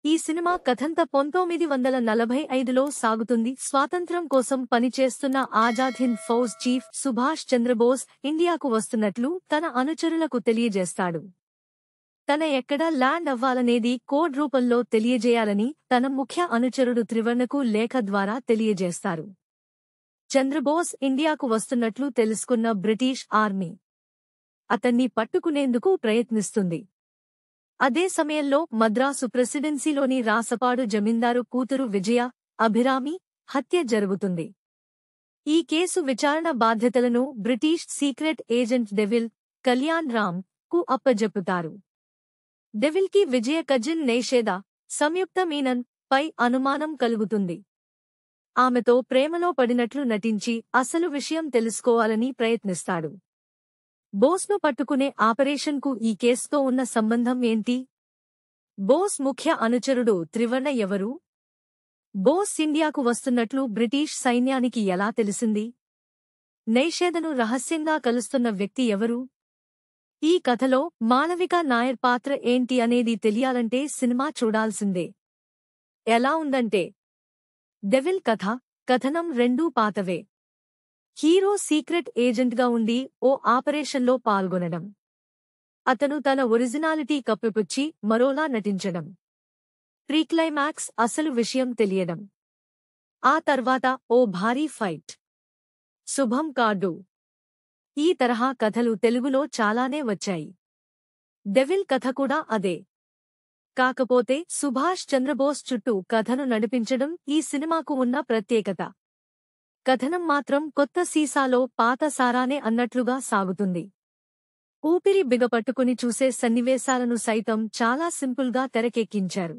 ఈ సినిమా కథంతా 1945లో సాగుతుంది. స్వాతంత్ర్యం కోసం పనిచేస్తున్న ఆజాద్ హింద్ ఫౌజ్ చీఫ్ సుభాష్ చంద్రబోస్ ఇండియాకు వస్తున్నట్లు తన అనుచరులకు తెలియజేస్తాడు. తన ఎక్కడ ల్యాండ్ అవ్వాలనేది కోడ్ రూపంలో తెలియజేయాలని తన ముఖ్య అనుచరుడు త్రివర్ణకు లేఖ ద్వారా తెలియజేస్తారు. చంద్రబోస్ ఇండియాకు వస్తున్నట్లు తెలుసుకున్న బ్రిటిష్ ఆర్మీ అతన్ని పట్టుకునేందుకు ప్రయత్నిస్తుంది. అదే సమయంలో మద్రాసు ప్రెసిడెన్సీలోని రాసపాడు జమీందారు కూతురు విజయ, అభిరామి హత్య జరుగుతుంది. ఈ కేసు విచారణ బాధ్యతలను British secret agent devil, Kalyan Ram కు అప్పజెప్పుతారు. డెవిల్కి విజయ కజిన్ నైషేద, సంయుక్త మీనన్ పై అనుమానం కలుగుతుంది. ఆమెతో ప్రేమలో పడినట్లు నటించి అసలు విషయం తెలుసుకోవాలని ప్రయత్నిస్తాడు. బోస్ను పట్టుకునే ఆపరేషన్కు ఈ కేసుతో ఉన్న సంబంధం ఏంటి? బోస్ ముఖ్య అనుచరుడు త్రివర్ణ ఎవరు? బోస్ ఇండియాకు వస్తున్నట్లు బ్రిటిష్ సైన్యానికి ఎలా తెలిసింది? నైషేదను రహస్యంగా కలుస్తున్న వ్యక్తి ఎవరు? ఈ కథలో మాళవిక నాయర్ పాత్ర ఏంటి అనేది తెలియాలంటే సినిమా చూడాల్సిందే. ఎలా ఉందంటే, డెవిల్ కథ, కథనం రెండూ పాతవే. హీరో సీక్రెట్ ఏజెంట్గా ఉండి ఓ ఆపరేషన్లో పాల్గొనడం, అతను తన ఒరిజినాలిటీ కప్పిపుచ్చి మరోలా నటించడం, ప్రీక్లైమాక్స్ అసలు విషయం తెలియడం, ఆ తర్వాత ఓ భారీ ఫైట్. శుభం కార్డు. ఈ తరహా కథలు తెలుగులో చాలానే వచ్చాయి. డెవిల్ కథ కూడా అదే. కాకపోతే సుభాష్ చంద్రబోస్ చుట్టూ కథను నడిపించడం ఈ సినిమాకు ఉన్న ప్రత్యేకత. కథనం మాత్రం కొత్త సీసాలో పాత సారానే అన్నట్లుగా సాగుతుంది. ఊపిరి బిగపట్టుకుని చూసే సన్నివేశాలను సైతం చాలా సింపుల్గా తెరకెక్కించారు.